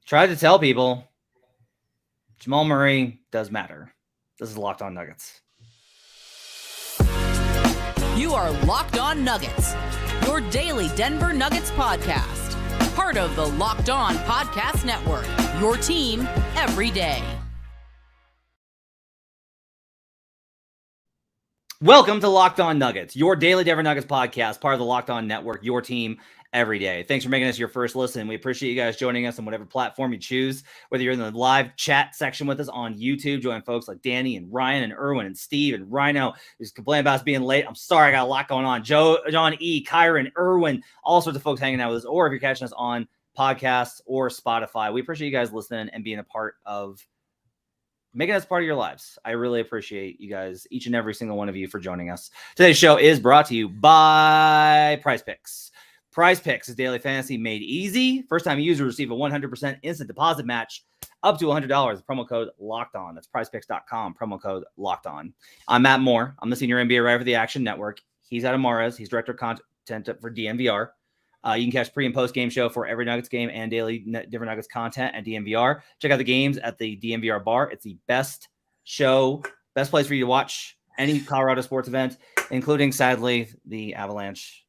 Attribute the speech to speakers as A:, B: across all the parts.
A: Tried to tell people Jamal Murray does matter. This is Locked On Nuggets.
B: You are Locked On Nuggets, your daily Denver Nuggets podcast. Part of the Locked On Podcast Network, your team every day.
A: Welcome to Locked On Nuggets, your daily Denver Nuggets podcast, part of the Locked On Network, your team every day. Thanks for making us your first listen. We appreciate you guys joining us on whatever platform you choose, whether you're in the live chat section with us on YouTube, join folks like Danny and Ryan and Erwin and Steve and Rhino, who's complaining about us being late. I'm sorry, I got a lot going on. John E., Kyron, Erwin, all sorts of folks hanging out with us, or if you're catching us on podcasts or Spotify, we appreciate you guys listening and being a part of making us part of your lives. I really appreciate you guys, each and every single one of you, for joining us. Today's show is brought to you by PrizePicks. PrizePicks is daily fantasy made easy. First-time users receive a 100% instant deposit match up to $100. Promo code Locked On. That's PrizePicks.com. Promo code Locked On. I'm Matt Moore. I'm the senior NBA writer for the Action Network. He's Adam Mares. He's director of content for DNVR. You can catch pre- and post-game show for every Nuggets game and daily different Nuggets content at DNVR. Check out the games at the DNVR bar. It's the best show, best place for you to watch any Colorado sports event, including, sadly, the Avalanche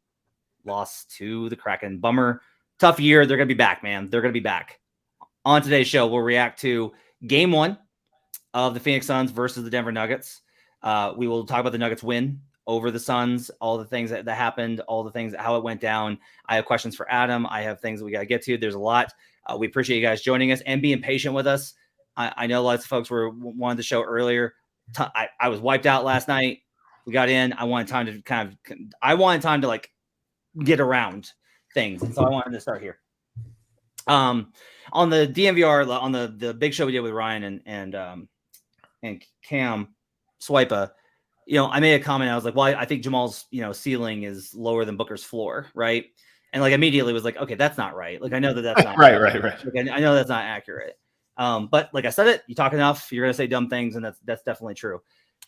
A: loss to the Kraken. Bummer. Tough year. They're going to be back, man. They're going to be back. On today's show, we'll react to Game 1 of the Phoenix Suns versus the Denver Nuggets. We will talk about the Nuggets win over the Suns, all the things that happened, all the things, how it went down. I have questions for Adam. I have things that we got to get to. There's a lot. We appreciate you guys joining us and being patient with us. I know lots of folks wanted the show earlier. I was wiped out last night. We got in. I wanted time to like get around things. And so I wanted to start here. On the DNVR, on the big show we did with Ryan and Cam Swipa, I made a comment. I was like, well, I think Jamal's, ceiling is lower than Booker's floor. Right. And like immediately was like, okay, that's not right. Like, I know that's not
C: right.
A: Like, I know that's not accurate. But like I said it, you talk enough, you're going to say dumb things. And that's definitely true.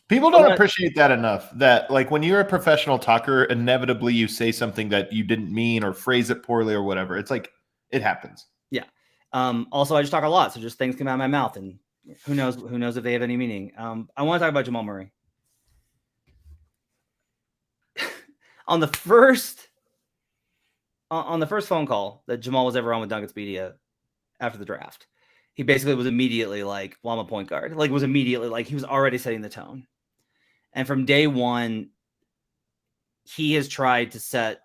C: People don't appreciate that enough, that like when you're a professional talker, inevitably you say something that you didn't mean or phrase it poorly or whatever. It's like, it happens.
A: Yeah. Also, I just talk a lot. So just things come out of my mouth, and who knows if they have any meaning. I want to talk about Jamal Murray. On the first phone call that Jamal was ever on with Nuggets media after the draft, he basically was immediately like, well, I'm a point guard. Like, was immediately like, he was already setting the tone. And from day one, he has tried to set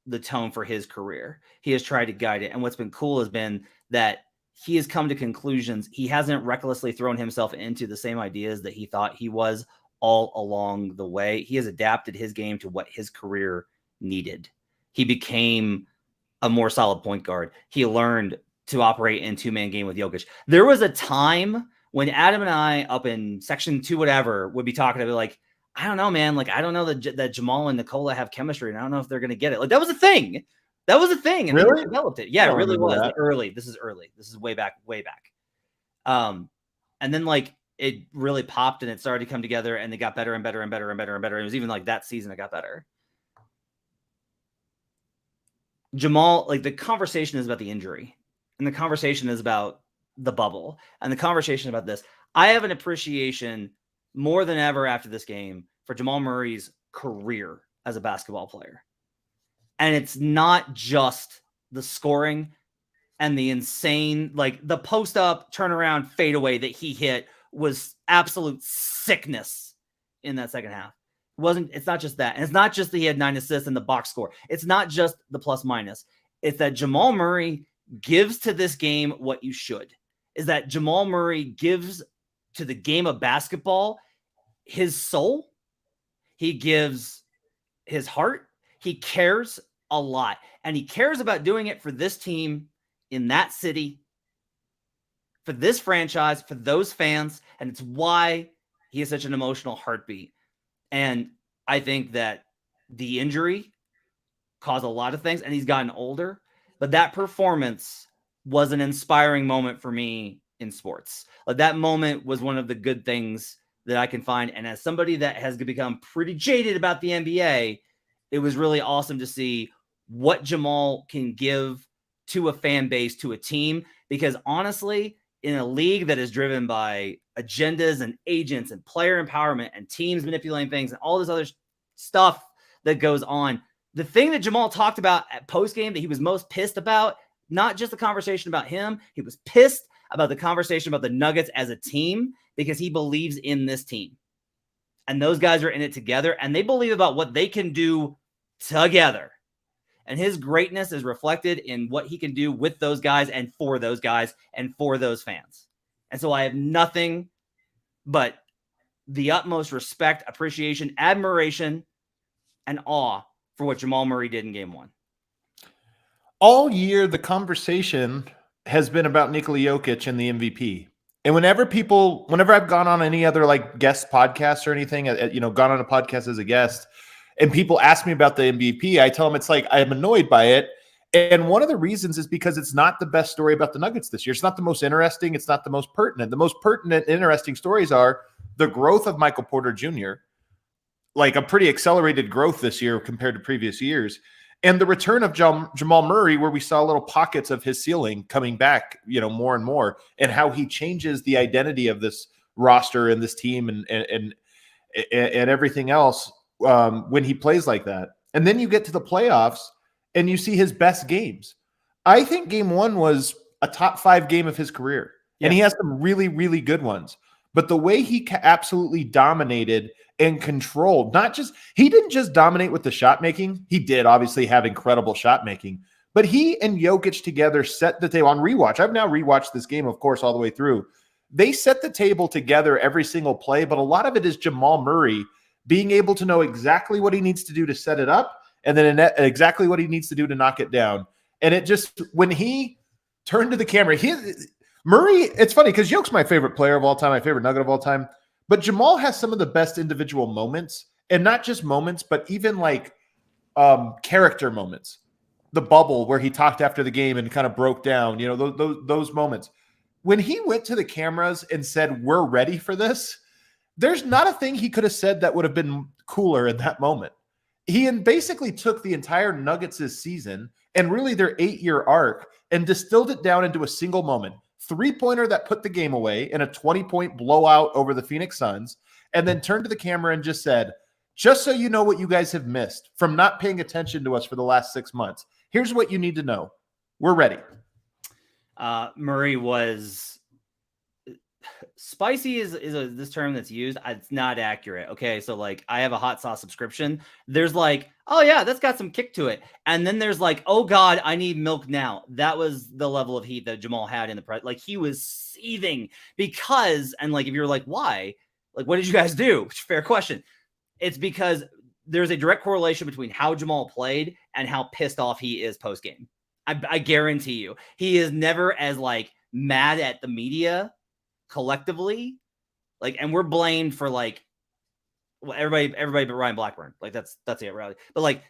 A: the tone for his career. He has tried to guide it. And what's been cool has been that he has come to conclusions. He hasn't recklessly thrown himself into the same ideas that he thought he was all along the way. He has adapted his game to what his career needed. He became a more solid point guard. He learned to operate in two-man game with Jokic. There was a time when Adam and I up in section 2, whatever, would be talking to be like, I don't know, man. Like, I don't know that Jamal and Nikola have chemistry, and I don't know if they're going to get it. Like, that was a thing. And
C: really
A: they developed it. Yeah, it really was. Like, early. This is early. This is way back. And then like it really popped and it started to come together, and they got better and better and better and better and better. It was even like that season it got better. Jamal, like, the conversation is about the injury, and the conversation is about the bubble, and the conversation about this. I have an appreciation more than ever after this game for Jamal Murray's career as a basketball player. And it's not just the scoring and the insane, like the post up, turnaround, fadeaway that he hit was absolute sickness in that second half. It's not just that. And it's not just that he had 9 assists in the box score. It's not just the plus minus. It's that Jamal Murray gives to this game what you should. Is that Jamal Murray gives to the game of basketball his soul. He gives his heart. He cares a lot. And he cares about doing it for this team in that city, for this franchise, for those fans. And it's why he has such an emotional heartbeat. And I think that the injury caused a lot of things, and he's gotten older. But that performance was an inspiring moment for me in sports. Like, that moment was one of the good things that I can find. And as somebody that has become pretty jaded about the NBA, it was really awesome to see what Jamal can give to a fan base, to a team, because honestly, in a league that is driven by agendas and agents and player empowerment and teams manipulating things and all this other stuff that goes on, the thing that Jamal talked about at postgame that he was most pissed about, not just the conversation about him, he was pissed about the conversation about the Nuggets as a team because he believes in this team. And those guys are in it together, and they believe about what they can do together. And his greatness is reflected in what he can do with those guys and for those guys and for those fans. And so I have nothing but the utmost respect, appreciation, admiration, and awe for what Jamal Murray did in game 1.
C: All year, the conversation has been about Nikola Jokic and the MVP. And whenever I've gone on any other like guest podcasts or anything, gone on a podcast as a guest, and people ask me about the MVP, I tell them it's like I'm annoyed by it. And one of the reasons is because it's not the best story about the Nuggets this year. It's not the most interesting. It's not the most pertinent. The most pertinent, interesting stories are the growth of Michael Porter Jr., like a pretty accelerated growth this year compared to previous years, and the return of Jamal Murray, where we saw little pockets of his ceiling coming back, more and more, and how he changes the identity of this roster and this team and everything else when he plays like that. And then you get to the playoffs and you see his best games. I think game 1 was a top 5 game of his career. Yeah. And he has some really, really good ones. But the way he absolutely dominated and controlled, he didn't just dominate with the shot making. He did obviously have incredible shot making, but he and Jokic together set the table on rewatch. I've now rewatched this game, of course, all the way through. They set the table together every single play, but a lot of it is Jamal Murray being able to know exactly what he needs to do to set it up and then exactly what he needs to do to knock it down. And it just, when he turned to the camera, Murray, it's funny because Jokic's my favorite player of all time, my favorite Nugget of all time. But Jamal has some of the best individual moments, and not just moments, but even like character moments. The bubble where he talked after the game and kind of broke down, those moments. When he went to the cameras and said, "We're ready for this," there's not a thing he could have said that would have been cooler in that moment. He basically took the entire Nuggets' season and really their 8-year arc and distilled it down into a single moment. 3-pointer that put the game away in a 20-point blowout over the Phoenix Suns, and then turned to the camera and just said, "Just so you know what you guys have missed from not paying attention to us for the last 6 months. Here's what you need to know. We're ready."
A: Murray was spicy is this term that's used. It's not accurate. Okay. So like I have a hot sauce subscription. There's like, oh yeah, that's got some kick to it. And then there's like, oh God, I need milk now. That was the level of heat that Jamal had in the press. Like he was seething because, and like, if you're like, why? Like, what did you guys do? Fair question. It's because there's a direct correlation between how Jamal played and how pissed off he is post game. I guarantee you, he is never as like mad at the media collectively, like, and we're blamed for like, well, everybody but Ryan Blackburn. Like that's it, really. But like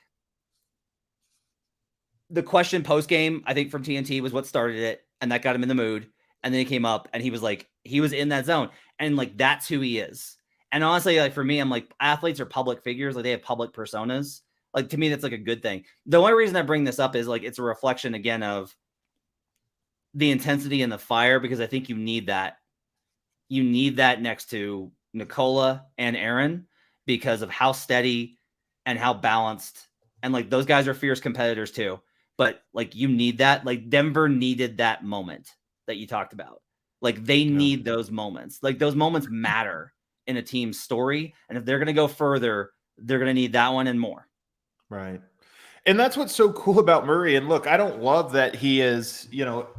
A: the question post game, I think from TNT was what started it, and that got him in the mood. And then he came up and he was like, he was in that zone, and like that's who he is. And honestly, like for me, I'm like, athletes are public figures, like they have public personas. Like to me, that's like a good thing. The only reason I bring this up is like it's a reflection again of the intensity and the fire, because I think you need that. You need that next to Nikola and Aaron because of how steady and how balanced. And like those guys are fierce competitors too. But like you need that. Like Denver needed that moment that you talked about. Like they need those moments. Like those moments matter in a team's story. And if they're going to go further, they're going to need that one and more.
C: Right. And that's what's so cool about Murray. And look, I don't love that he is,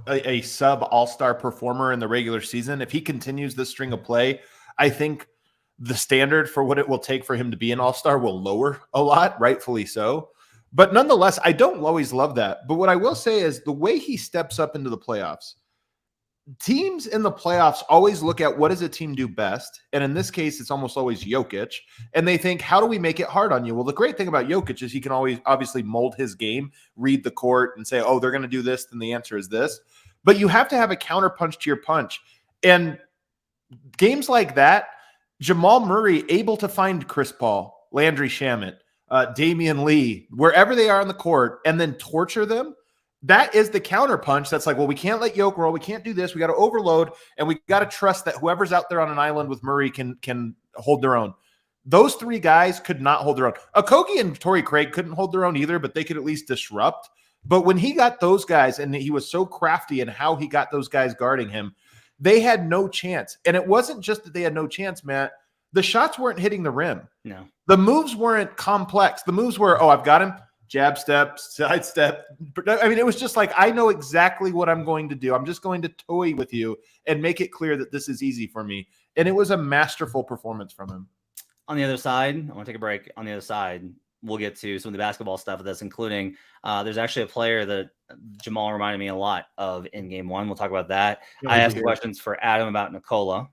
C: a sub all-star performer in the regular season. If he continues this string of play, I think the standard for what it will take for him to be an all-star will lower a lot, rightfully so. But nonetheless, I don't always love that. But what I will say is the way he steps up into the playoffs, teams in the playoffs always look at what does a team do best. And in this case, it's almost always Jokic. And they think, how do we make it hard on you? Well, the great thing about Jokic is he can always obviously mold his game, read the court and say, oh, they're going to do this. Then the answer is this. But you have to have a counterpunch to your punch. And games like that, Jamal Murray able to find Chris Paul, Landry Shamet, Damian Lee, wherever they are on the court, and then torture them that is the counter punch. That's like, well, we can't let Yoke roll. We can't do this. We got to overload, and we got to trust that whoever's out there on an island with Murray can hold their own. Those three guys could not hold their own. Okogie and Torrey Craig couldn't hold their own either, but they could at least disrupt. But when he got those guys, and he was so crafty in how he got those guys guarding him, they had no chance. And it wasn't just that they had no chance, Matt. The shots weren't hitting the rim.
A: No.
C: The moves weren't complex. The moves were, I've got him. Jab step, side step. I mean, it was just like, I know exactly what I'm going to do. I'm just going to toy with you and make it clear that this is easy for me. And it was a masterful performance from him.
A: On the other side, I want to take a break. On the other side, we'll get to some of the basketball stuff of this, including there's actually a player that Jamal reminded me a lot of in game one. We'll talk about that. I asked questions for Adam about Nikola,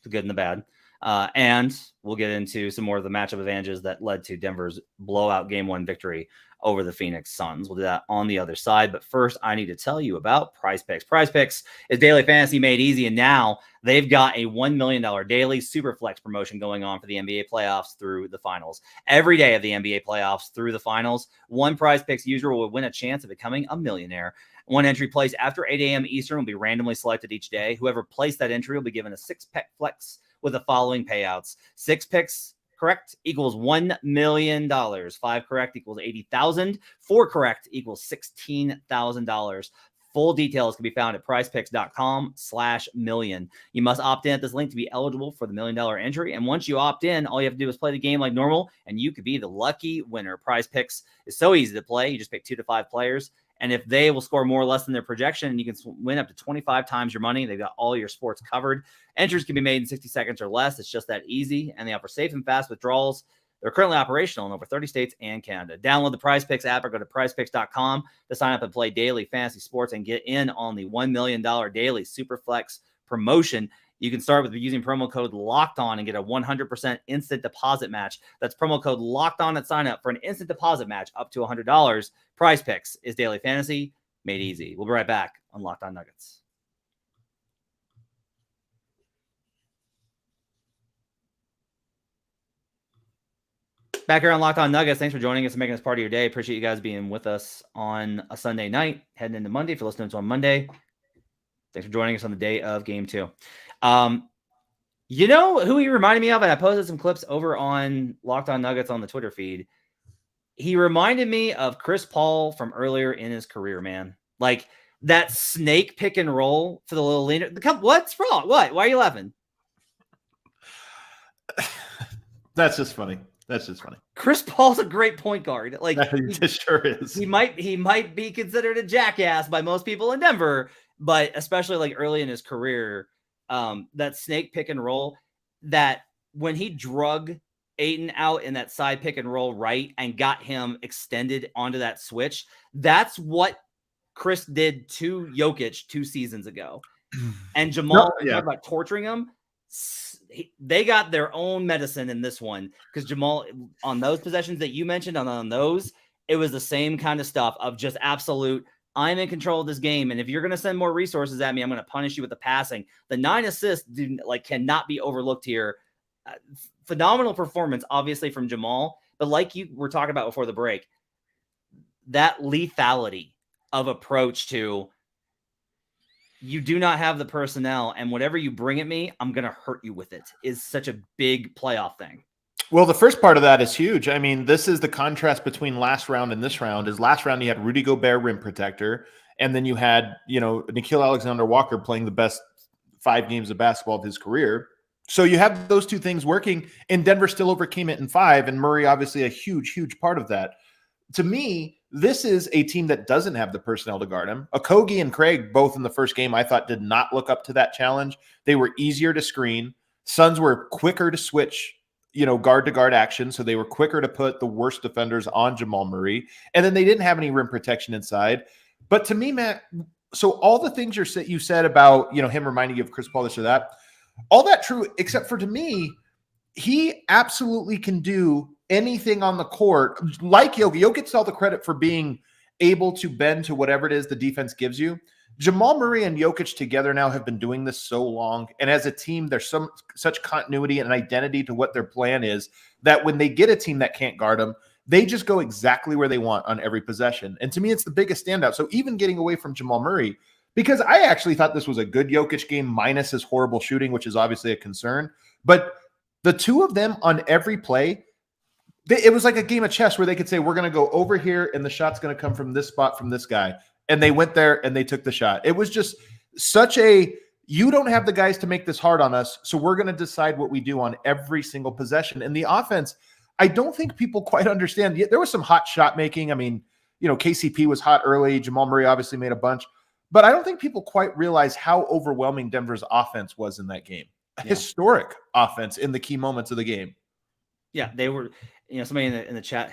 A: the good and the bad. And we'll get into some more of the matchup advantages that led to Denver's blowout game one victory over the Phoenix Suns. We'll do that on the other side. But first, I need to tell you about PrizePicks. PrizePicks is daily fantasy made easy, and now they've got a $1 million daily Superflex promotion going on for the NBA playoffs through the finals. Every day of the NBA playoffs through the finals, one PrizePicks user will win a chance of becoming a millionaire. One entry placed after 8 a.m. Eastern will be randomly selected each day. Whoever placed that entry will be given a 6-pick flex with the following payouts. 6 picks correct equals $1 million. 5 correct equals $80,000. 4 correct equals $16,000. Full details can be found at prizepicks.com/million. You must opt in at this link to be eligible for the $1 million entry. And once you opt in, all you have to do is play the game like normal, and you could be the lucky winner. PrizePicks is so easy to play. You just pick 2 to 5 players. And if they will score more or less than their projection, you can win up to 25 times your money. They've got all your sports covered. Entries can be made in 60 seconds or less. It's just that easy. And they offer safe and fast withdrawals. They're currently operational in over 30 states and Canada. Download the PrizePicks app or go to prizepicks.com to sign up and play daily fantasy sports and get in on the $1 million daily Superflex promotion. You can start with using promo code LOCKEDON and get a 100% instant deposit match. That's promo code LOCKEDON at sign up for an instant deposit match up to $100. PrizePicks is daily fantasy made easy. We'll be right back on Locked On Nuggets. Back here on Locked On Nuggets. Thanks for joining us and making us part of your day. Appreciate you guys being with us on a Sunday night, heading into Monday. If you're listening to us on Monday, thanks for joining us on the day of game 2. You know who he reminded me of? And I posted some clips over on Locked On Nuggets on the Twitter feed. He reminded me of Chris Paul from earlier in his career, man. Like that snake pick and roll for the little leaner. What's wrong? What? Why are you laughing?
C: That's just funny.
A: Chris Paul's a great point guard. Like
C: he sure is.
A: He might be considered a jackass by most people in Denver, but especially like early in his career, that snake pick and roll, that when he drug Ayton out in that side pick and roll right and got him extended onto that switch, that's what Chris did to Jokic 2 seasons ago. And Jamal, talking about torturing him, they got their own medicine in this one, because Jamal, on those possessions that you mentioned, on those, it was the same kind of stuff of just absolute, I'm in control of this game, and if you're going to send more resources at me, I'm going to punish you with the passing. The 9 assists cannot be overlooked here. Phenomenal performance, obviously, from Jamal, but like you were talking about before the break, that lethality of approach to, you do not have the personnel, and whatever you bring at me, I'm going to hurt you with it, is such a big playoff thing.
C: Well, the first part of that is huge. I mean, this is the contrast between last round and this round. Is last round you had Rudy Gobert, rim protector, and then you had, Nickeil Alexander-Walker playing the best 5 games of basketball of his career. So you have those 2 things working, and Denver still overcame it in 5, and Murray obviously a huge, huge part of that. To me, this is a team that doesn't have the personnel to guard him. Okogie and Craig, both in the first game, I thought did not look up to that challenge. They were easier to screen. Suns were quicker to switch, guard-to-guard action, so they were quicker to put the worst defenders on Jamal Murray. And then they didn't have any rim protection inside. But to me, Matt, so all the things you said about, him reminding you of Chris Paul, this or that, all that true, except for, to me, he absolutely can do anything on the court, like Jokic. Jokic gets all the credit for being able to bend to whatever it is the defense gives you. Jamal Murray and Jokic together now have been doing this so long, and as a team, there's such continuity and identity to what their plan is, that when they get a team that can't guard them, They just go exactly where they want on every possession. And to me, it's the biggest standout. So even getting away from Jamal Murray, because I actually thought this was a good Jokic game minus his horrible shooting, which is obviously a concern. But the two of them on every play, it was like a game of chess where they could say, we're going to go over here and the shot's going to come from this spot from this guy. And they went there and they took the shot. It was just such a, you don't have the guys to make this hard on us, so we're going to decide what we do on every single possession. And the offense, I don't think people quite understand. There was some hot shot making. I mean, KCP was hot early. Jamal Murray obviously made a bunch. But I don't think people quite realize how overwhelming Denver's offense was in that game. A historic offense in the key moments of the game.
A: Yeah, they were. Somebody in the chat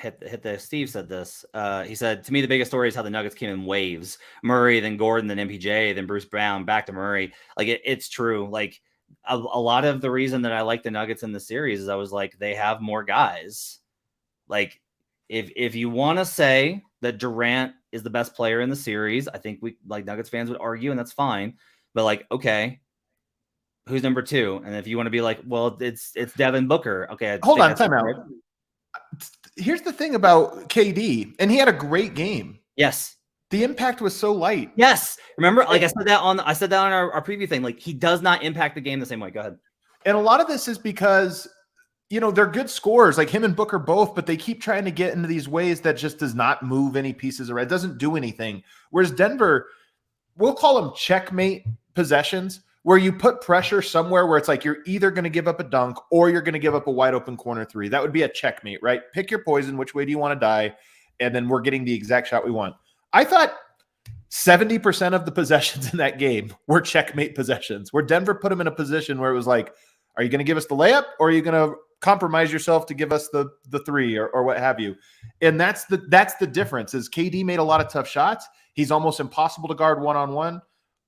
A: Steve said this. He said, to me, the biggest story is how the Nuggets came in waves. Murray, then Gordon, then MPJ, then Bruce Brown, back to Murray. Like, it's true. Like, a lot of the reason that I like the Nuggets in the series is I was like, they have more guys. Like, if you want to say that Durant is the best player in the series, I think we, like, Nuggets fans would argue, and that's fine. But, like, okay, who's number two? And if you want to be like, well, it's Devin Booker. Okay,
C: hold on, time out. Here's the thing about KD, and he had a great game.
A: Yes.
C: The impact was so light.
A: Yes. Remember, like I said that on our preview thing, like he does not impact the game the same way. Go ahead.
C: And a lot of this is because, they're good scorers, like him and Booker both, but they keep trying to get into these ways that just does not move any pieces around. It doesn't do anything. Whereas Denver, we'll call them checkmate possessions, where you put pressure somewhere where it's like you're either going to give up a dunk or you're going to give up a wide open corner three. That would be a checkmate, right? Pick your poison. Which way do you want to die? And then we're getting the exact shot we want. I thought 70% of the possessions in that game were checkmate possessions, where Denver put them in a position where it was like, are you going to give us the layup or are you going to compromise yourself to give us the three or what have you? And that's the difference is KD made a lot of tough shots. He's almost impossible to guard one-on-one.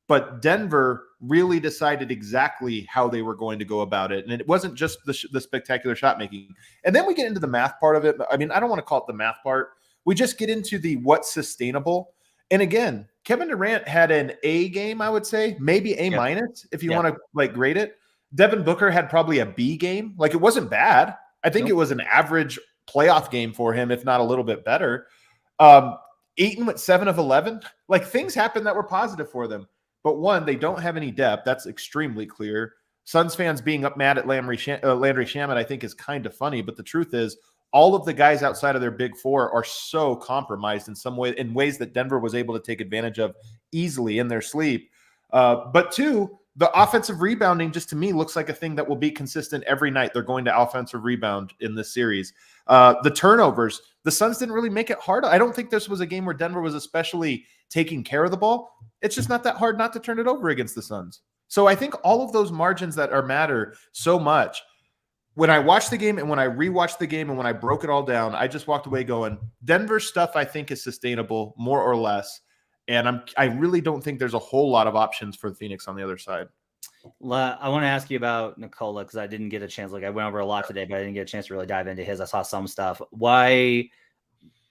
C: But Denver really decided exactly how they were going to go about it. And it wasn't just the spectacular shot making. And then we get into the math part of it. I mean, I don't want to call it the math part. We just get into the what's sustainable. And again, Kevin Durant had an A game, I would say, maybe A minus if you want to like grade it. Devin Booker had probably a B game. Like, it wasn't bad. I think it was an average playoff game for him, if not a little bit better. Ayton went 7 of 11. Like, things happened that were positive for them. But one, they don't have any depth. That's extremely clear. Suns fans being up mad at Landry Shamet, I think, is kind of funny. But the truth is, all of the guys outside of their big four are so compromised in some way, in ways that Denver was able to take advantage of easily in their sleep. But two, the offensive rebounding just to me looks like a thing that will be consistent every night. They're going to offensive rebound in this series. The turnovers, the Suns didn't really make it hard. I don't think this was a game where Denver was especially taking care of the ball. It's just not that hard not to turn it over against the Suns. So I think all of those margins that matter so much. When I watched the game and when I rewatched the game and when I broke it all down, I just walked away going, Denver's stuff I think is sustainable, more or less. And I really don't think there's a whole lot of options for Phoenix on the other side.
A: I want to ask you about Nikola because I didn't get a chance. Like, I went over a lot today, but I didn't get a chance to really dive into his. I saw some stuff. Why,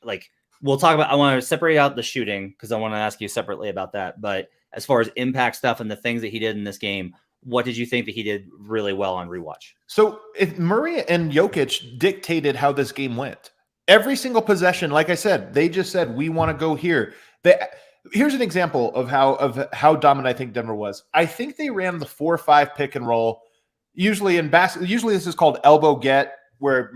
A: like, we'll talk about, I want to separate out the shooting because I want to ask you separately about that. But as far as impact stuff and the things that he did in this game, what did you think that he did really well on rewatch? So
C: if Murray and Jokic dictated how this game went, every single possession, like I said, they just said, we want to go here. Here's an example of how dominant I think Denver was. I think they ran the 4-5 pick and roll. Usually in basketball, this is called elbow get, where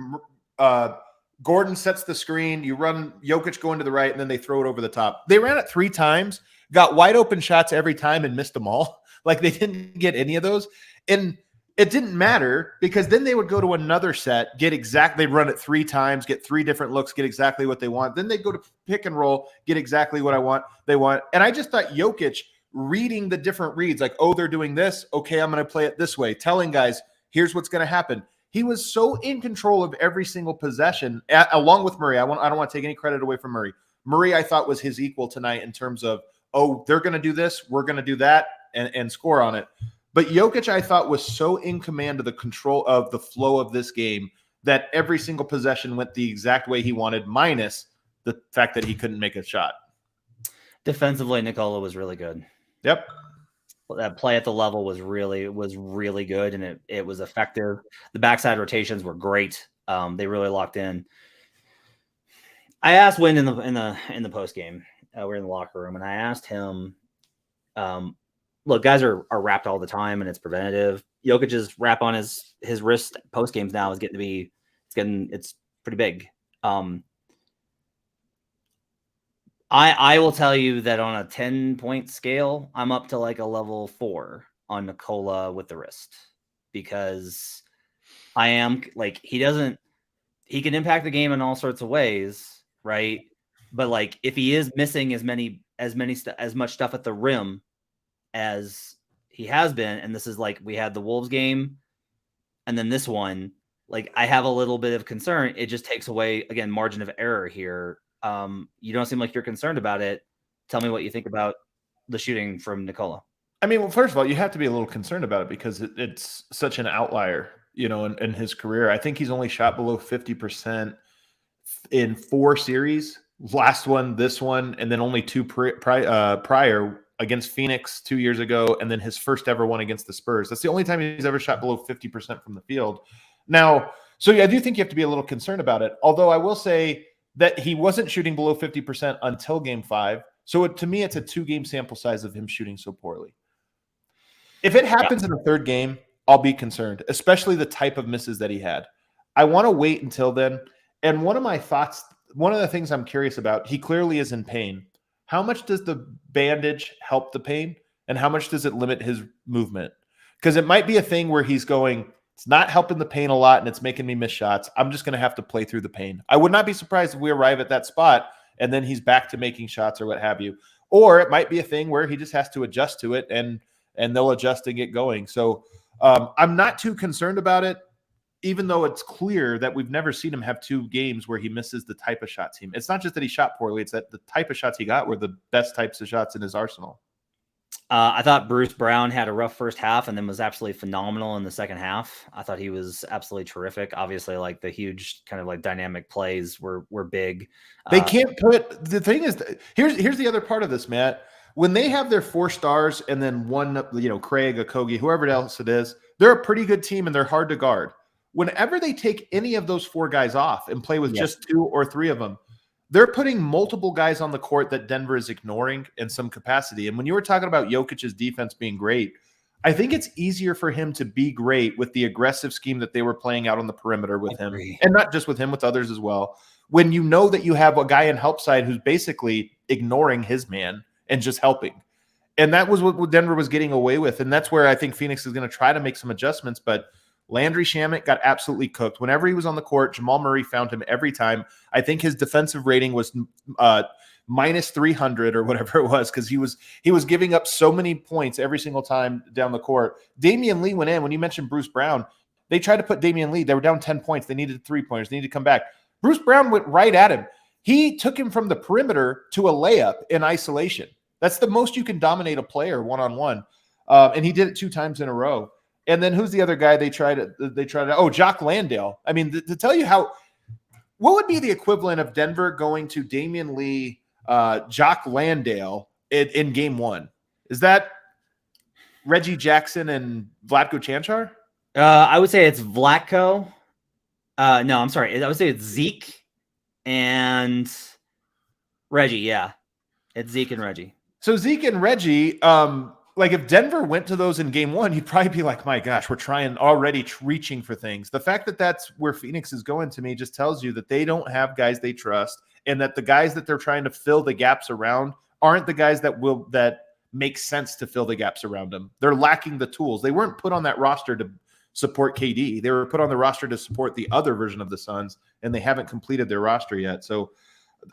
C: Gordon sets the screen, you run Jokic going to the right, and then they throw it over the top. They ran it 3 times, got wide open shots every time, and missed them all. Like, they didn't get any of those. And it didn't matter because then they would go to another set, they'd run it 3 times, get 3 different looks, get exactly what they want. Then they'd go to pick and roll, get exactly what they want. And I just thought Jokic reading the different reads, like, oh, they're doing this. Okay, I'm going to play it this way. Telling guys, here's what's going to happen. He was so in control of every single possession, along with Murray. I don't want to take any credit away from Murray. Murray, I thought, was his equal tonight in terms of, oh, they're going to do this, we're going to do that, and score on it. But Jokic, I thought, was so in command of the control of the flow of this game that every single possession went the exact way he wanted, minus the fact that he couldn't make a shot.
A: Defensively, Nikola was really good.
C: Yep.
A: That play at the level was really good, and it was effective. The backside rotations were great. They really locked in. I asked Wynn in the post game. We're in the locker room, and I asked him, look, guys are wrapped all the time, and it's preventative. Jokic's wrap on his wrist post games now is it's pretty big. I will tell you that on a 10-point scale, I'm up to like a level 4 on Nikola with the wrist, because I am like, he can impact the game in all sorts of ways, right? But like, if he is missing as much stuff at the rim as he has been, and this is like, we had the Wolves game and then this one, like, I have a little bit of concern. It just takes away, again, margin of error here. You don't seem like you're concerned about it. Tell me what you think about the shooting from Nikola.
C: I mean, well, first of all, you have to be a little concerned about it because it's such an outlier, in his career. I think he's only shot below 50% in 4 series. Last one, this one, and then only 2 prior against Phoenix 2 years ago, and then his first ever one against the Spurs. That's the only time he's ever shot below 50% from the field. Now, so yeah, I do think you have to be a little concerned about it. Although I will say that he wasn't shooting below 50% until Game 5. So to me, it's a 2-game sample size of him shooting so poorly. If it happens in the 3rd game, I'll be concerned, especially the type of misses that he had. I want to wait until then. And one of the things I'm curious about, he clearly is in pain. How much does the bandage help the pain? And how much does it limit his movement? Because it might be a thing where he's going, it's not helping the pain a lot and it's making me miss shots. I'm just going to have to play through the pain. I would not be surprised if we arrive at that spot and then he's back to making shots or what have you. Or it might be a thing where he just has to adjust to it and they'll adjust and get going. So I'm not too concerned about it, even though it's clear that we've never seen him have 2 games where he misses the type of shots. It's not just that he shot poorly. It's that the type of shots he got were the best types of shots in his arsenal.
A: I thought Bruce Brown had a rough first half and then was absolutely phenomenal in the second half. I thought he was absolutely terrific. Obviously, like, the huge kind of like dynamic plays were big.
C: They can't put – the thing is, here's the other part of this, Matt. When they have their 4 stars and then one, Craig, Okogie, whoever else it is, they're a pretty good team and they're hard to guard. Whenever they take any of those 4 guys off and play with just 2 or 3 of them, they're putting multiple guys on the court that Denver is ignoring in some capacity. And when you were talking about Jokic's defense being great, I think it's easier for him to be great with the aggressive scheme that they were playing out on the perimeter with him. And not just with him, with others as well. When you know that you have a guy in help side who's basically ignoring his man and just helping. And that was what Denver was getting away with. And that's where I think Phoenix is going to try to make some adjustments. But Landry Shamet got absolutely cooked. Whenever he was on the court, Jamal Murray found him every time. I think his defensive rating was minus 300 or whatever it was, because he was giving up so many points every single time down the court. Damian Lee went in. When you mentioned Bruce Brown, they tried to put Damian Lee. They were down 10 points. They needed 3-pointers. They needed to come back. Bruce Brown went right at him. He took him from the perimeter to a layup in isolation. That's the most you can dominate a player one-on-one. And he did it 2 times in a row. And then who's the other guy they tried to Jock Landale. I mean, to tell you what would be the equivalent of Denver going to Damian Lee, Jock Landale in game 1? Is that Reggie Jackson and Vlatko Cancar?
A: I would say it's Vlatko. No, I'm sorry. I would say it's Zeke and Reggie. Yeah, it's Zeke and Reggie.
C: So Zeke and Reggie, like if Denver went to those in game 1, you'd probably be like, my gosh, we're trying already reaching for things. The fact that that's where Phoenix is going, to me, just tells you that they don't have guys they trust, and that the guys that they're trying to fill the gaps around aren't the guys that make sense to fill the gaps around them. They're lacking the tools. They weren't put on that roster to support KD. They were put on the roster to support the other version of the Suns, and they haven't completed their roster yet. So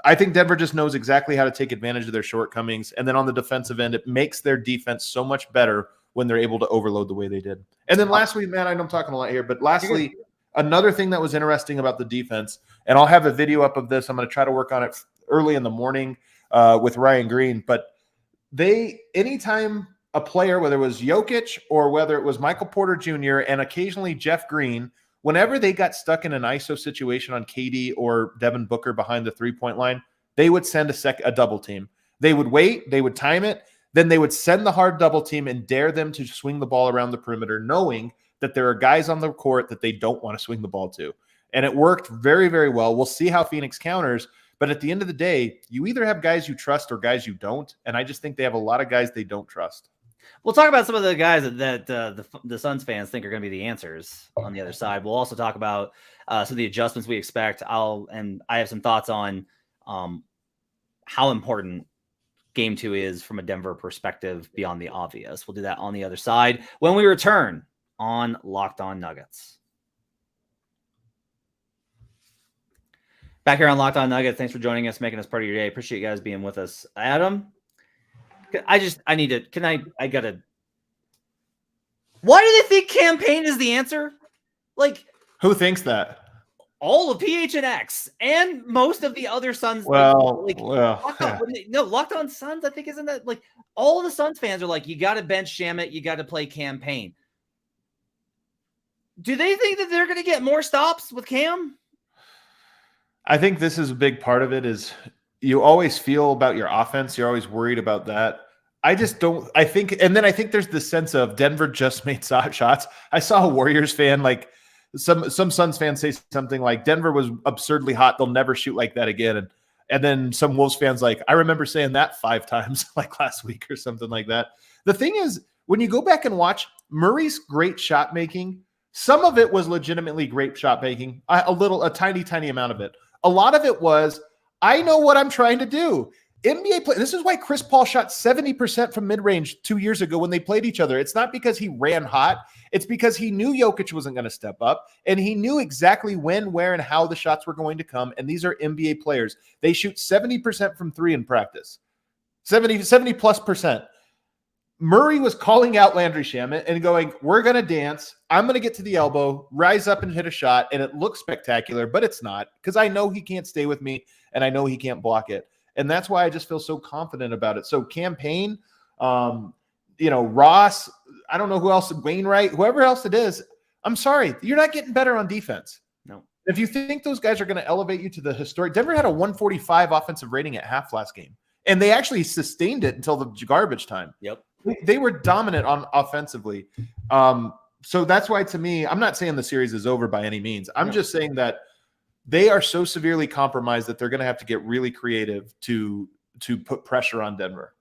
C: I think Denver just knows exactly how to take advantage of their shortcomings. And then on the defensive end, it makes their defense so much better when they're able to overload the way they did. And then lastly, man, I know I'm talking a lot here, but lastly, another thing that was interesting about the defense, and I'll have a video up of this. I'm going to try to work on it early in the morning with Ryan Green. But anytime a player, whether it was Jokic or whether it was Michael Porter Jr. and occasionally Jeff Green, whenever they got stuck in an ISO situation on KD or Devin Booker behind the 3-point line, they would send a double team. They would wait, they would time it, then they would send the hard double team and dare them to swing the ball around the perimeter, knowing that there are guys on the court that they don't want to swing the ball to. And it worked very, very well. We'll see how Phoenix counters. But at the end of the day, you either have guys you trust or guys you don't. And I just think they have a lot of guys they don't trust.
A: We'll talk about some of the guys that the Suns fans think are going to be the answers on the other side. We'll also talk about some of the adjustments we expect. I have some thoughts on how important Game 2 is from a Denver perspective beyond the obvious. We'll do that on the other side when we return on Locked On Nuggets. Back here on Locked On Nuggets. Thanks for joining us, making us part of your day. Appreciate you guys being with us. Adam, why do they think campaign is the answer? Like,
C: who thinks that?
A: All of PHNX and most of the other Suns. Locked On Suns, I think, isn't that like all of the Suns fans are like, you got to bench Shamet, you got to play campaign. Do they think that they're going to get more stops with Cam?
C: I think this is a big part of it is you always feel about your offense. You're always worried about that. I think there's this sense of Denver just made shots. I saw a Warriors fan, like some Suns fans say something like Denver was absurdly hot. They'll never shoot like that again. And then some Wolves fans like, I remember saying that 5 times like last week or something like that. The thing is, when you go back and watch Murray's great shot making, some of it was legitimately great shot making, a tiny amount of it. A lot of it was, I know what I'm trying to do. NBA play. This is why Chris Paul shot 70% from mid-range 2 years ago when they played each other. It's not because he ran hot. It's because he knew Jokic wasn't going to step up, and he knew exactly when, where, and how the shots were going to come. And these are NBA players. They shoot 70% from 3 in practice, 70 plus percent. Murray was calling out Landry Shamet and going, we're going to dance. I'm going to get to the elbow, rise up and hit a shot. And it looks spectacular, but it's not, because I know he can't stay with me and I know he can't block it. And that's why I just feel so confident about it. So campaign, Ross, I don't know who else, Wainwright, whoever else it is. I'm sorry, you're not getting better on defense.
A: No. If
C: you think those guys are going to elevate you to the historic, Denver had a 145 offensive rating at half last game. And they actually sustained it until the garbage time.
A: Yep.
C: They were dominant on offensively. So that's why, to me, I'm not saying the series is over by any means. I'm just saying that they are so severely compromised that they're going to have to get really creative to put pressure on Denver.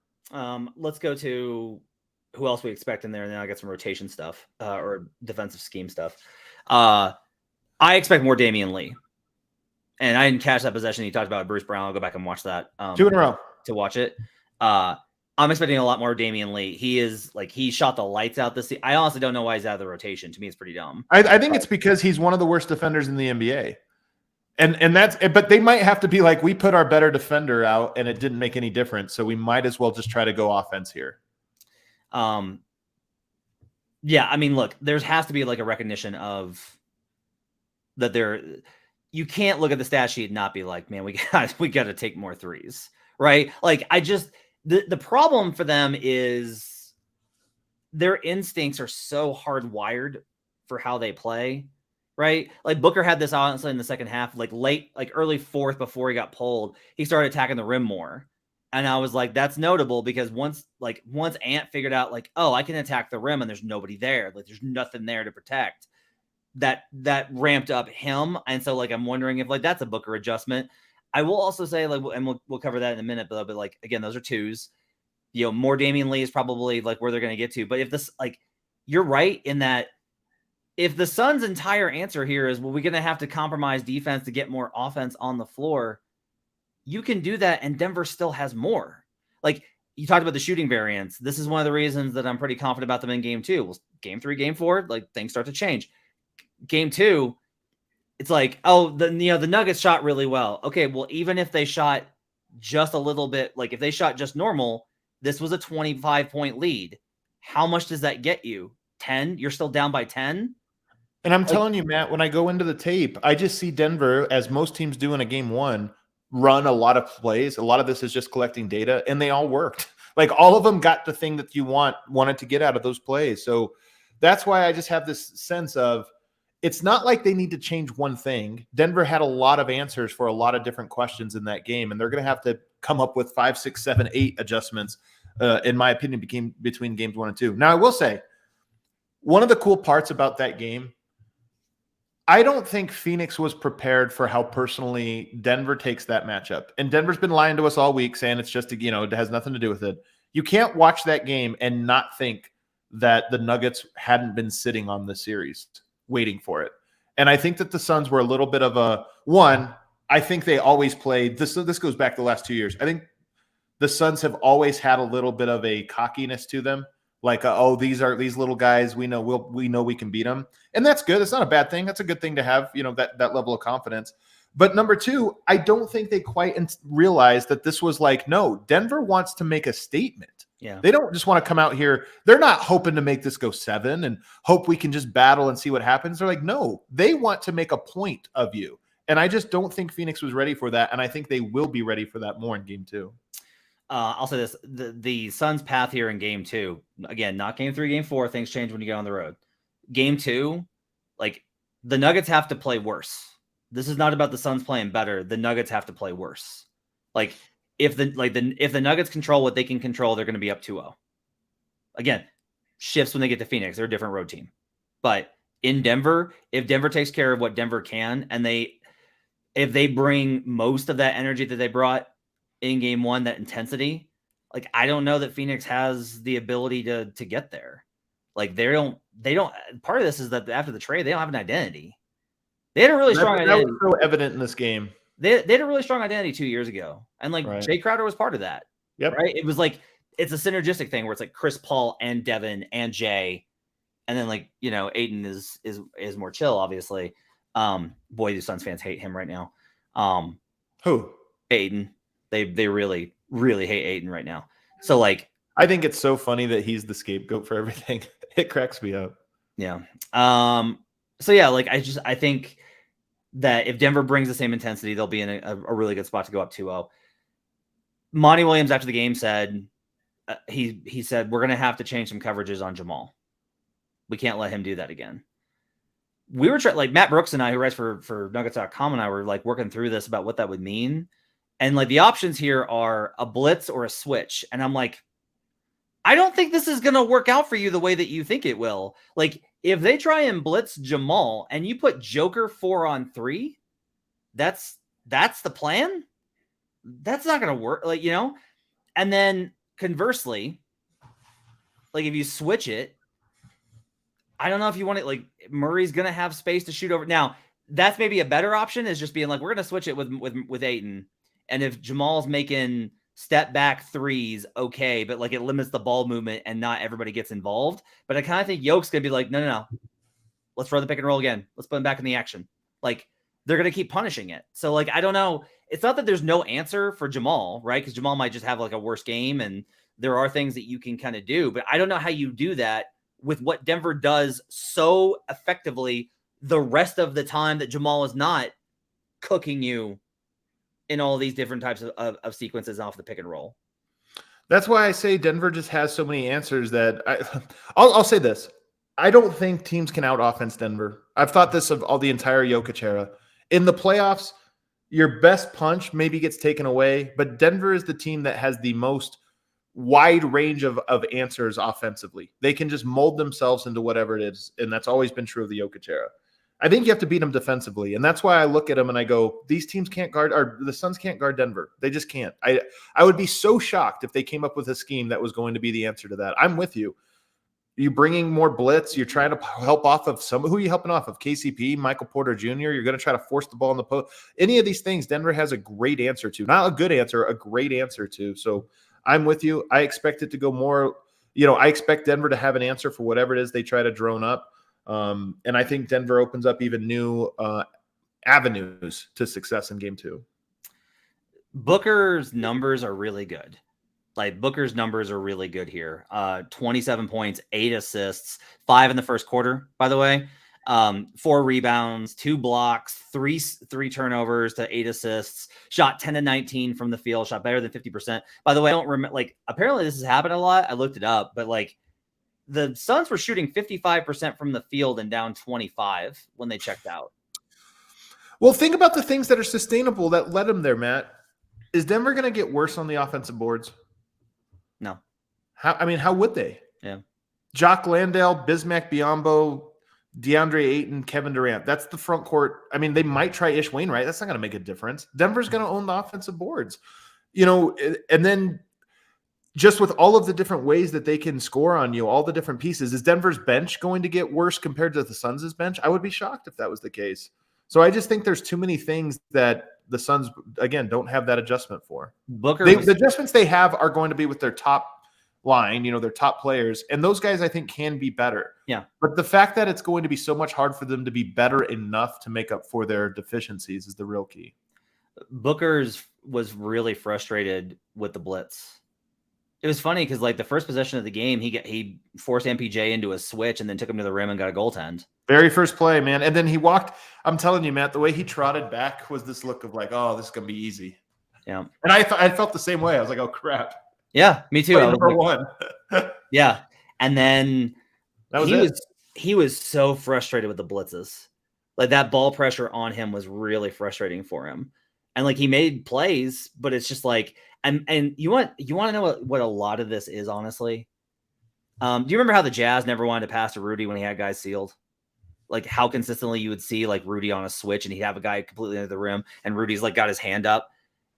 A: Let's go to who else we expect in there, and then I'll get some rotation stuff or defensive scheme stuff. I expect more Damian Lee. And I didn't catch that possession. You talked about Bruce Brown. I'll go back and watch that.
C: 2 in a row.
A: To watch it. I'm expecting a lot more Damian Lee. He shot the lights out this season. I honestly don't know why he's out of the rotation. To me, it's pretty dumb.
C: I think it's because he's one of the worst defenders in the NBA. But they might have to be like, we put our better defender out and it didn't make any difference. So we might as well just try to go offense here.
A: Yeah, I mean, look, there has to be like a recognition of that you can't look at the stat sheet and not be like, man, we got to take more threes, right? Like the problem for them is their instincts are so hardwired for how they play. Right. Like Booker had this honestly in the second half, like late, like early fourth before he got pulled, he started attacking the rim more. And I was like, that's notable because once Ant figured out like, oh, I can attack the rim and there's nobody there. Like there's nothing there to protect. That ramped up him. And so like, I'm wondering if like, that's a Booker adjustment. I will also say like, and we'll cover that in a minute, but like, again, those are twos, more Damian Lee is probably like where they're going to get to. But if this, like, you're right in that, if the Suns' entire answer here is, well, we're going to have to compromise defense to get more offense on the floor, you can do that, and Denver still has more. Like, you talked about the shooting variance. This is one of the reasons that I'm pretty confident about them in Game 2. Well, Game 3, Game 4, like, things start to change. Game 2, it's like, oh, the Nuggets shot really well. Okay, well, even if they shot just a little bit, like, if they shot just normal, this was a 25-point lead. How much does that get you? 10? You're still down by 10?
C: And I'm telling you, Matt, when I go into the tape, I just see Denver, as most teams do in a game 1, run a lot of plays. A lot of this is just collecting data, and they all worked. Like all of them got the thing that you wanted to get out of those plays. So that's why I just have this sense of it's not like they need to change one thing. Denver had a lot of answers for a lot of different questions in that game, and they're going to have to come up with 5, 6, 7, 8 adjustments, in my opinion, between games 1 and 2. Now, I will say, one of the cool parts about that game, I don't think Phoenix was prepared for how personally Denver takes that matchup. And Denver's been lying to us all week saying it's just, it has nothing to do with it. You can't watch that game and not think that the Nuggets hadn't been sitting on the series waiting for it. And I think that the Suns were a little bit of I think they always played this. This goes back the last 2 years. I think the Suns have always had a little bit of a cockiness to them. Like, these little guys. We know we can beat them, and that's good. It's not a bad thing. That's a good thing to have. That level of confidence. But number two, I don't think they quite realized that this was like, no, Denver wants to make a statement.
A: Yeah,
C: they don't just want to come out here. They're not hoping to make this go 7 and hope we can just battle and see what happens. They're like, no, they want to make a point of you, and I just don't think Phoenix was ready for that, and I think they will be ready for that more in Game 2.
A: I'll say this: the Suns' path here in Game 2, again, not Game 3, Game 4. Things change when you get on the road. Game 2, like the Nuggets have to play worse. This is not about the Suns playing better. The Nuggets have to play worse. Like if the Nuggets control what they can control, they're going to be up 2-0. Again, shifts when they get to Phoenix. They're a different road team. But in Denver, if Denver takes care of what Denver can, and if they bring most of that energy that they brought in Game 1, that intensity, like I don't know that Phoenix has the ability to get there. Like they don't. Part of this is that after the trade, they don't have an identity. They had a really strong identity.
C: That was so evident in this game.
A: They had a really strong identity 2 years ago, and Jay Crowder was part of that.
C: Yep.
A: Right. It was like it's a synergistic thing where it's like Chris Paul and Devin and Jay, and then Ayton is more chill, obviously. Boy, the Suns fans hate him right now.
C: Who?
A: Ayton. They really, really hate Ayton right now. So
C: I think it's so funny that he's the scapegoat for everything. It cracks me up.
A: Yeah. So yeah, I think that if Denver brings the same intensity, they'll be in a really good spot to go up 2-0. Monty Williams after the game said, he said, we're going to have to change some coverages on Jamal. We can't let him do that again. We were Matt Brooks and I, who writes for Nuggets.com, and I were working through this about what that would mean. And the options here are a blitz or a switch. And I'm like, I don't think this is going to work out for you the way that you think it will. If they try and blitz Jamal and you put Joker 4-on-3, that's the plan. That's not going to work. And then conversely, if you switch it, I don't know if you want it. Murray's going to have space to shoot over. Now that's maybe a better option, is just being we're going to switch it with Ayton. And if Jamal's making step back threes, okay, but it limits the ball movement and not everybody gets involved. But I kind of think Yoke's going to be no. Let's run the pick and roll again. Let's put him back in the action. They're going to keep punishing it. So I don't know. It's not that there's no answer for Jamal, right? Because Jamal might just have a worse game, and there are things that you can kind of do. But I don't know how you do that with what Denver does so effectively the rest of the time that Jamal is not cooking you in all these different types of sequences off the pick and roll.
C: That's why I say Denver just has so many answers that I'll say this. I don't think teams can out offense Denver. I've thought this of all the entire Jokic era. In the playoffs, your best punch maybe gets taken away, but Denver is the team that has the most wide range of answers offensively. They can just mold themselves into whatever it is, and that's always been true of the Jokic era. I think you have to beat them defensively, and that's why I look at them and I go, these teams can't guard, or the Suns can't guard Denver. They just can't. I would be so shocked if they came up with a scheme that was going to be the answer to that. I'm with you. You're bringing more blitz. You're trying to help off of who are you helping off of? KCP, Michael Porter Jr. You're going to try to force the ball in the post. Any of these things, Denver has a great answer to. Not a good answer, a great answer to. So I'm with you. I expect it to go more. I expect Denver to have an answer for whatever it is they try to drone up. And I think Denver opens up even new avenues to success in Game 2.
A: Booker's numbers are really good. Booker's numbers are really good here. 27 points, 8 assists, 5 in the first quarter, by the way. 4 rebounds, 2 blocks, 3 turnovers to 8 assists, shot 10-19 from the field, shot better than 50%. By the way, I don't remember, apparently this has happened a lot. I looked it up, but the Suns were shooting 55% from the field and down 25 when they checked out.
C: Well, think about the things that are sustainable that led them there, Matt. Is Denver going to get worse on the offensive boards?
A: No.
C: How would they?
A: Yeah.
C: Jock Landale, Bismack Biyombo, DeAndre Ayton, Kevin Durant. That's the front court. I mean, they might try Ish Wainwright. That's not going to make a difference. Denver's going to own the offensive boards, and then just with all of the different ways that they can score on you, all the different pieces, is Denver's bench going to get worse compared to the Suns' bench? I would be shocked if that was the case. So I just think there's too many things that the Suns, again, don't have that adjustment for. The adjustments they have are going to be with their top line, their top players, and those guys I think can be better.
A: Yeah.
C: But the fact that it's going to be so much hard for them to be better enough to make up for their deficiencies is the real key.
A: Booker's was really frustrated with the blitz. It was funny because the first possession of the game, he forced MPJ into a switch and then took him to the rim and got a goaltend.
C: Very first play, man. And then he walked. I'm telling you, Matt, the way he trotted back was this look of oh, this is gonna be easy.
A: Yeah.
C: And I felt the same way. I was like, oh crap.
A: Yeah, me too.
C: Number one.
A: Yeah. And then
C: that
A: he was so frustrated with the blitzes. That ball pressure on him was really frustrating for him. And he made plays, but it's just and you want to know what a lot of this is, honestly? Do you remember how the Jazz never wanted to pass to Rudy when he had guys sealed? How consistently you would see Rudy on a switch and he'd have a guy completely under the rim and Rudy's got his hand up.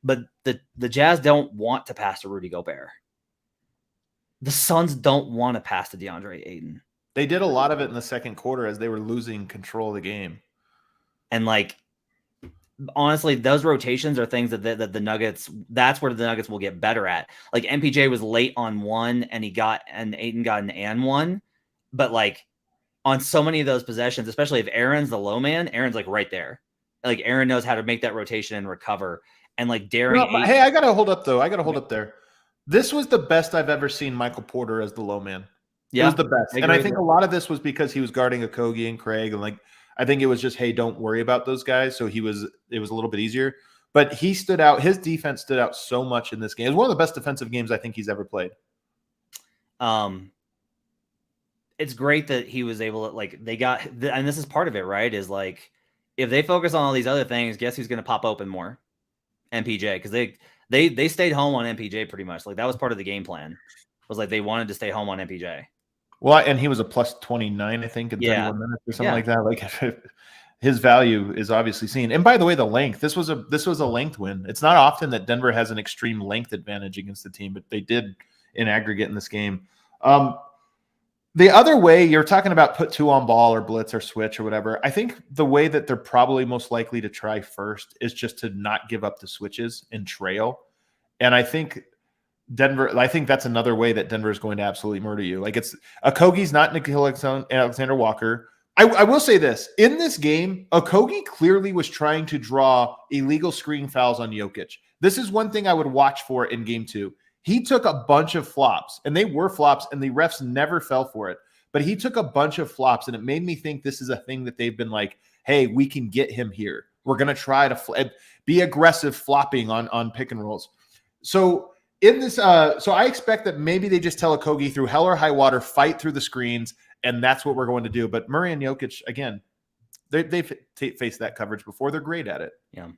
A: But the Jazz don't want to pass to Rudy Gobert. The Suns don't want to pass to DeAndre Ayton.
C: They did a lot of it in the second quarter as they were losing control of the game.
A: And honestly, those rotations are things that the Nuggets, that's where the Nuggets will get better at. MPJ was late on one and Ayton got an and one. But on so many of those possessions, especially if Aaron's the low man, Aaron's right there. Aaron knows how to make that rotation and recover. And daring.
C: Hey, I got to hold up though. I got to hold up there. This was the best I've ever seen Michael Porter as the low man. Yeah. It was the best. And I think a lot of this was because he was guarding Okogie and Craig. And I think it was just, hey, don't worry about those guys. So it was a little bit easier. But he stood out. His defense stood out so much in this game. It was one of the best defensive games I think he's ever played.
A: It's great that he was able to they got, and this is part of it, right? Is if they focus on all these other things, guess who's going to pop open more? MPJ, because they stayed home on MPJ pretty much. That was part of the game plan. Was they wanted to stay home on MPJ.
C: Well, and he was a plus 29, I think, in 31 minutes or something like that. His value is obviously seen. And by the way, the length. This was a length win. It's not often that Denver has an extreme length advantage against the team, but they did in aggregate in this game. The other way, you're talking about put two on ball or blitz or switch or whatever. I think the way that they're probably most likely to try first is just to not give up the switches and trail. And I think that's another way that Denver is going to absolutely murder you. It's Okogie's not Nickeil Alexander Walker. I will say this. In this game, Okogie clearly was trying to draw illegal screen fouls on Jokic. This is one thing I would watch for in game 2. He took a bunch of flops, and they were flops, and the refs never fell for it. But he took a bunch of flops, and it made me think this is a thing that they've been hey, we can get him here. We're going to try to be aggressive flopping on pick and rolls. So in this, so I expect that maybe they just tell Okogie through hell or high water, fight through the screens, and that's what we're going to do. But Murray and Jokic, again, they've faced that coverage before. They're great at it.
A: Yeah.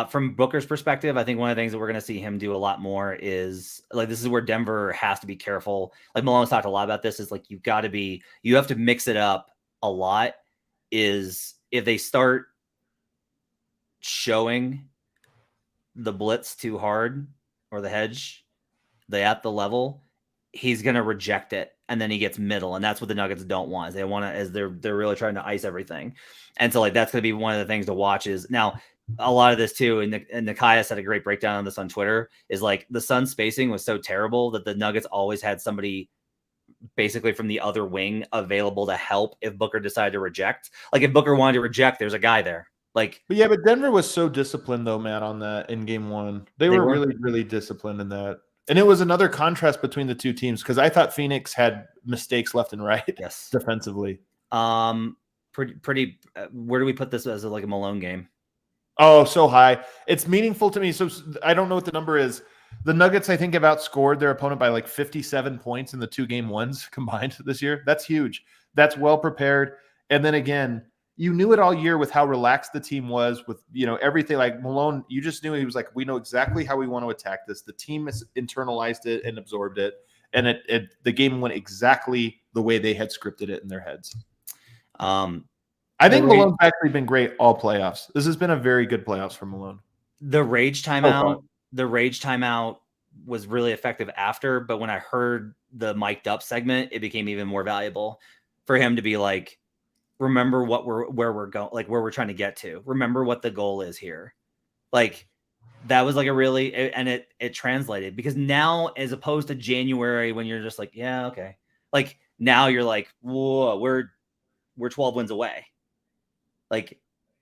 A: From Booker's perspective, I think one of the things that we're going to see him do a lot more is this is where Denver has to be careful. Malone's talked a lot about this is you have to mix it up a lot. Is if they start showing the blitz too hard or the hedge, at the level, he's going to reject it. And then he gets middle, and that's what the Nuggets don't want. Is they want to, as they're really trying to ice everything, and so that's going to be one of the things to watch. Is now a lot of this too, and Nikias had a great breakdown on this on Twitter. Is the Sun spacing was so terrible that the Nuggets always had somebody basically from the other wing available to help if Booker decided to reject. If Booker wanted to reject, there's a guy there. But
C: Denver was so disciplined though, Matt, on that in game 1. They were really, really disciplined in that. And it was another contrast between the two teams because I thought Phoenix had mistakes left and right.
A: Yes,
C: defensively.
A: Pretty. Where do we put this as a Malone game?
C: Oh, so high. It's meaningful to me. So I don't know what the number is. The Nuggets, I think, have outscored their opponent by 57 points in the 2-game ones combined this year. That's huge. That's well prepared. And then again, you knew it all year with how relaxed the team was with, everything. Malone, you just knew he was we know exactly how we want to attack this. The team has internalized it and absorbed it. And the game went exactly the way they had scripted it in their heads. I think Malone's actually been great all playoffs. This has been a very good playoffs for Malone.
A: The rage timeout was really effective after, but when I heard the mic'd up segment, it became even more valuable for him to be like, remember where we're going, like where we're trying to get to. Remember what the goal is here. Like that was like it translated, because now, as opposed to January when you're just like, yeah, okay. Like now you're like, whoa, we're 12 wins away. Like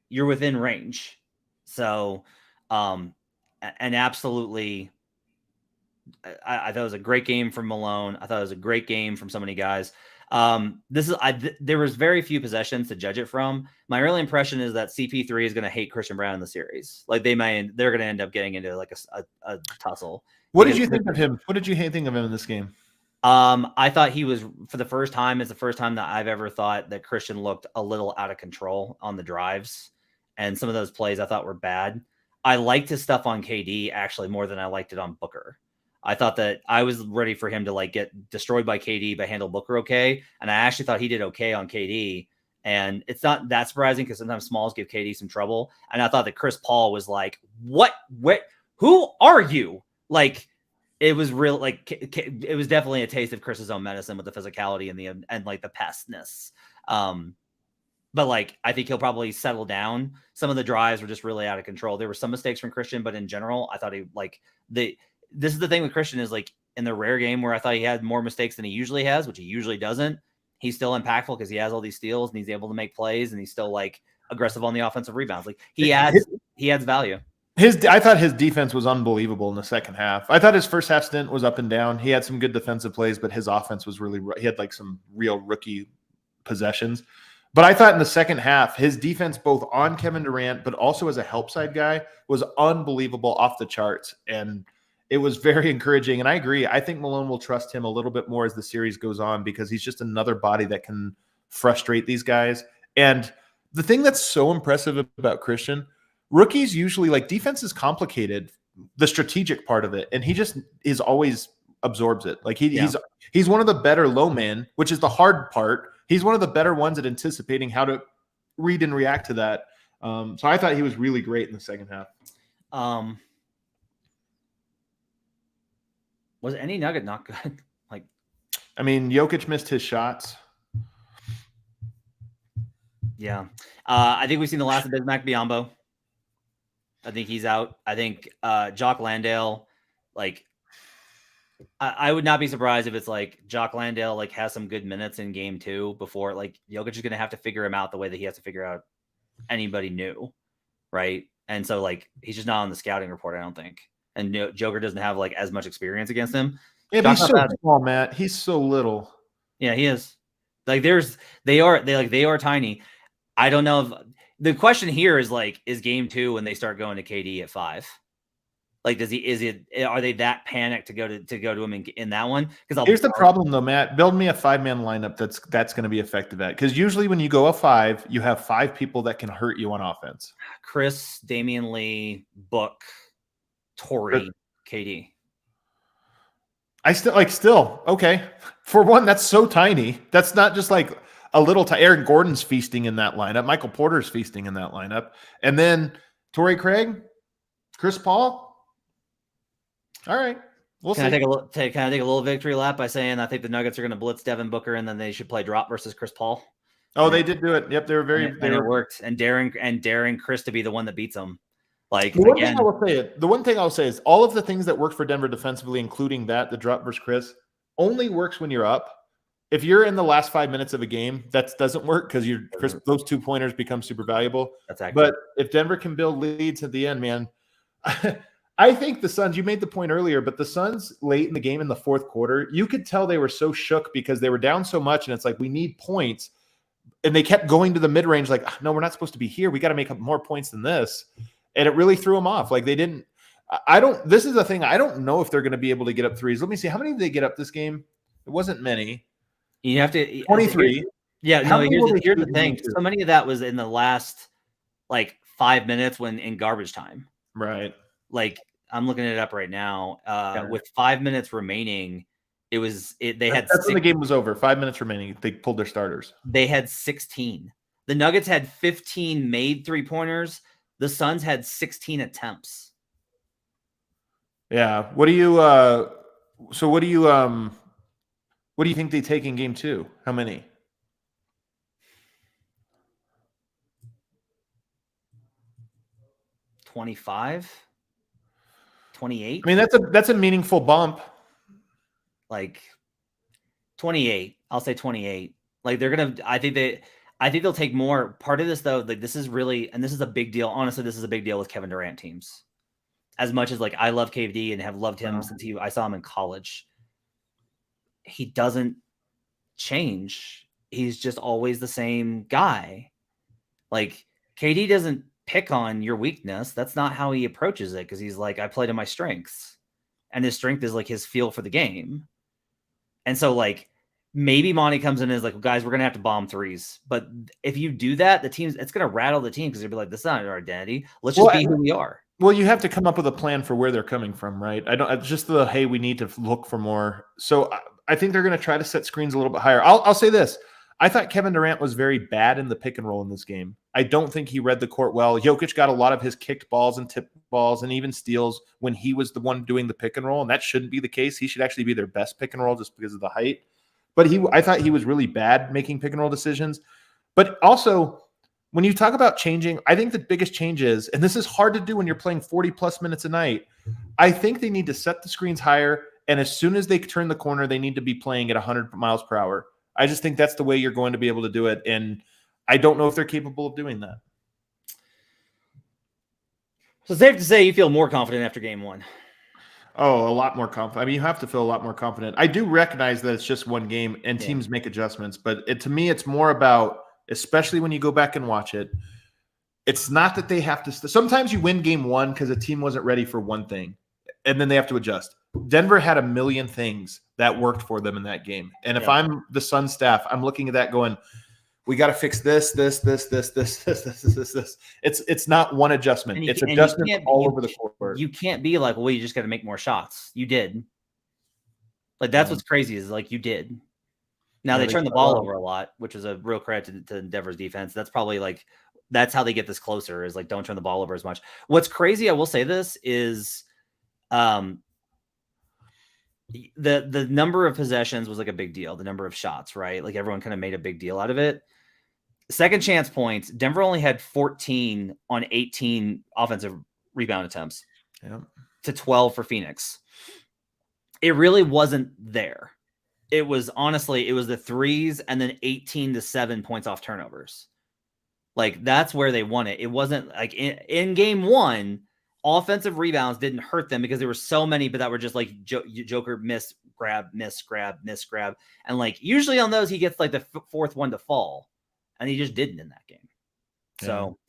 A: you're within range. So, and absolutely, I thought it was a great game from Malone. I thought it was a great game from so many guys. There was very few possessions to judge it from. My early impression is that CP3 is going to hate Christian Brown in the series. Like they're going to end up getting into like a tussle.
C: What did you think of him? What did you think of him in this game?
A: I thought he was, for the first time, it's the first time that I've ever thought that Christian looked a little out of control on the drives, and some of those plays I thought were bad. I liked his stuff on KD actually more than I liked it on Booker. I thought that I was ready for him to like get destroyed by KD, but handle Booker okay. And I actually thought he did okay on KD. And it's not that surprising because sometimes smalls give KD some trouble. And I thought that Chris Paul was like, what, who are you? Like, it was real, like it was definitely a taste of Chris's own medicine with the physicality and like the pestness. But like, I think he'll probably settle down. Some of the drives were just really out of control. There were some mistakes from Christian, but in general, I thought this is the thing with Christian is like in the rare game where I thought he had more mistakes than he usually has, which he usually doesn't. He's still impactful because he has all these steals and he's able to make plays and he's still like aggressive on the offensive rebounds. Like he adds value.
C: I thought his defense was unbelievable in the second half. I thought his first half stint was up and down. He had some good defensive plays, but his offense was he had like some real rookie possessions. But I thought in the second half, his defense, both on Kevin Durant, but also as a help side guy, was unbelievable, off the charts. And it was very encouraging. And I agree. I think Malone will trust him a little bit more as the series goes on because he's just another body that can frustrate these guys. And the thing that's so impressive about Christian, rookies usually, like, defense is complicated, the strategic part of it. And he just always absorbs it. Like he's one of the better low man, which is the hard part. He's one of the better ones at anticipating how to read and react to that. So I thought he was really great in the second half.
A: Was any Nugget not good? Like,
C: I mean, Jokic missed his shots.
A: Yeah. I think we've seen the last of Bismack Biyombo. I think he's out. I think Jock Landale, like, I would not be surprised if it's like Jock Landale like has some good minutes in game 2 before like Jokic is going to have to figure him out the way that he has to figure out anybody new, right? And so like he's just not on the scouting report, I don't think. And Joker doesn't have like as much experience against him.
C: Yeah, but he's so small, Matt. He's so little.
A: Yeah, he is. Like they are tiny. I don't know if the question here is like, is game 2 when they start going to KD at 5? Like, are they that panicked to go to him in that one? Because
C: here's the problem though, Matt. Build me a 5-man lineup that's going to be effective at. Because usually when you go a 5, you have 5 people that can hurt you on offense.
A: Chris, Damian Lee, Book, Torrey, KD.
C: I still okay. For one, that's so tiny. That's not just like a little. Aaron Gordon's feasting in that lineup. Michael Porter's feasting in that lineup, and then Torrey Craig, Chris Paul. All right, we'll see.
A: Can I take a little victory lap by saying I think the Nuggets are going to blitz Devin Booker and then they should play drop versus Chris Paul?
C: Oh, they did do it. Yep, they were very.
A: It worked, and daring Chris to be the one that beats them. Like
C: the one thing I'll say is all of the things that worked for Denver defensively, including the drop versus Chris, only works when you're up. If you're in the last 5 minutes of a game, that doesn't work because those 2 pointers become super valuable.
A: That's accurate.
C: But if Denver can build leads at the end, man, I think the Suns. You made the point earlier, but the Suns late in the game in the fourth quarter, you could tell they were so shook because they were down so much, and it's like we need points, and they kept going to the mid range. Like, no, we're not supposed to be here. We got to make up more points than this. And it really threw them off. Like they didn't. This is the thing. I don't know if they're going to be able to get up threes. Let me see. How many did they get up this game? It wasn't many.
A: You have to
C: 23.
A: Yeah. No. Here's the thing. So many of that was in the last like 5 minutes when in garbage time.
C: Right.
A: Like I'm looking it up right now. With 5 minutes remaining, They had
C: that's when the game was over. 5 minutes remaining. They pulled their starters.
A: They had 16. The Nuggets had 15 made 3-pointers. The Suns had 16 attempts.
C: Yeah. What do you think they take in game 2? How many?
A: $25, $28.
C: I mean, that's a meaningful bump.
A: Like 28. I'll say 28. Like I think they'll take more. Part of this though, like this is a big deal. Honestly, this is a big deal with Kevin Durant teams. As much as like I love KD and have loved him since I saw him in college. He doesn't change. He's just always the same guy. Like KD doesn't pick on your weakness. That's not how he approaches it, because he's like, I play to my strengths. And his strength is like his feel for the game. And so like maybe Monty comes in and is like, well, guys, we're gonna have to bomb threes. But if you do that, it's gonna rattle the team, because they'll be like, this is not our identity. Let's just be who we are.
C: Well, you have to come up with a plan for where they're coming from, right? It's just hey, we need to look for more. So I think they're going to try to set screens a little bit higher. I'll say this. I thought Kevin Durant was very bad in the pick and roll in this game. I don't think he read the court well. Jokic got a lot of his kicked balls and tipped balls and even steals when he was the one doing the pick and roll, and that shouldn't be the case. He should actually be their best pick and roll just because of the height. But I thought he was really bad making pick and roll decisions. But also, when you talk about changing, I think the biggest change is, and this is hard to do when you're playing 40-plus minutes a night, I think they need to set the screens higher, and as soon as they turn the corner, they need to be playing at 100 miles per hour. I just think that's the way you're going to be able to do it, and I don't know if they're capable of doing that.
A: So it's safe to say you feel more confident after game 1.
C: Oh, a lot more confident. I mean, you have to feel a lot more confident. I do recognize that it's just one game, and teams make adjustments, but to me, it's more about, especially when you go back and watch it, it's not that they have to sometimes you win game 1 because a team wasn't ready for one thing, and then they have to adjust. Denver had a million things that worked for them in that game. And if I'm the Suns staff, I'm looking at that going, we got to fix this. It's not one adjustment. It's adjustments all over the court.
A: You can't be like, well, you just got to make more shots. You did. Like, that's what's crazy is like you did. Now they turn the ball over a lot, which is a real credit to Denver's defense. That's probably that's how they get this closer, is like, don't turn the ball over as much. What's crazy, I will say this, is the number of possessions was like a big deal. The number of shots, right? Like everyone kind of made a big deal out of it. Second chance points, Denver only had 14 on 18 offensive rebound attempts to 12 for Phoenix. It really wasn't there. It was the threes and then 18-7 points off turnovers. Like that's where they won it. It wasn't like in game 1, offensive rebounds didn't hurt them because there were so many, but that were just like Joker miss, grab. And like usually on those, he gets like the fourth one to fall, and he just didn't in that game. So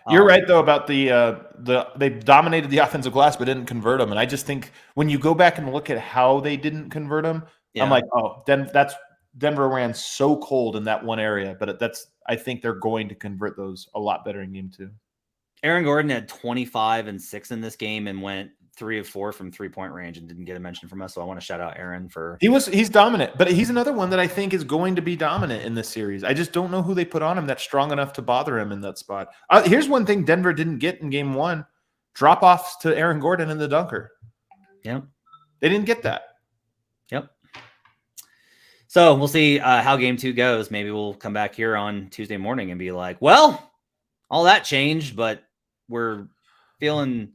C: you're right though about they dominated the offensive glass, but didn't convert them. And I just think when you go back and look at how they didn't convert them, I'm like, Denver ran so cold in that one area, but I think they're going to convert those a lot better in game 2.
A: Aaron Gordon had 25 and 6 in this game and went 3 of 4 from 3-point range and didn't get a mention from us. So I want to shout out Aaron for
C: he's dominant, but he's another one that I think is going to be dominant in this series. I just don't know who they put on him that's strong enough to bother him in that spot. Here's one thing Denver didn't get in game 1: drop-offs to Aaron Gordon in the dunker.
A: Yep.
C: They didn't get that.
A: Yep. So we'll see how game 2 goes. Maybe we'll come back here on Tuesday morning and be like, well, all that changed, but we're feeling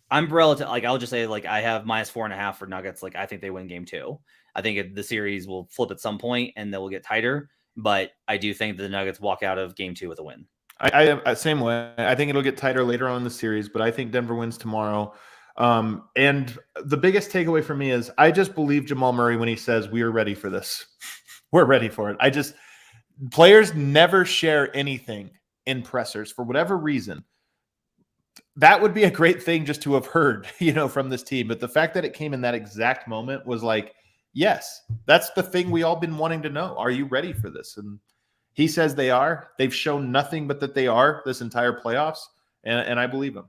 A: I'm relative. Like, I'll just say, like, I have -4.5 for Nuggets. Like, I think they win game 2. I think the series will flip at some point and they will get tighter, but I do think the Nuggets walk out of game 2 with a win.
C: I same way. I think it'll get tighter later on in the series, but I think Denver wins tomorrow. And the biggest takeaway for me is I just believe Jamal Murray when he says we are ready for this. We're ready for it. Players never share anything in pressers for whatever reason. That would be a great thing just to have heard, from this team. But the fact that it came in that exact moment was like, yes, that's the thing we all been wanting to know. Are you ready for this? And he says they are. They've shown nothing but that they are this entire playoffs. And I believe him.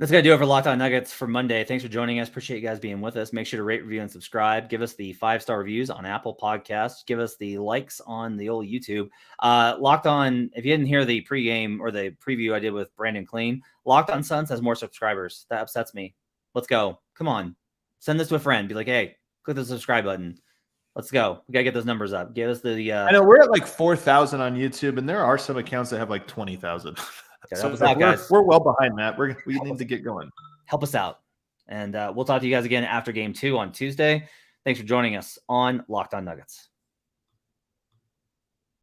A: That's going to do it for Locked On Nuggets for Monday. Thanks for joining us. Appreciate you guys being with us. Make sure to rate, review, and subscribe. Give us the 5-star reviews on Apple Podcasts. Give us the likes on the old YouTube. Locked On, if you didn't hear the pregame or the preview I did with Brandon Clean, Locked On Suns has more subscribers. That upsets me. Let's go. Come on. Send this to a friend. Be like, hey, click the subscribe button. Let's go. We got to get those numbers up. Give us the.
C: I know we're at like 4,000 on YouTube, and there are some accounts that have like 20,000. So we're well behind that. We need to get going.
A: Help us out. And we'll talk to you guys again after game 2 on Tuesday. Thanks for joining us on Locked On Nuggets.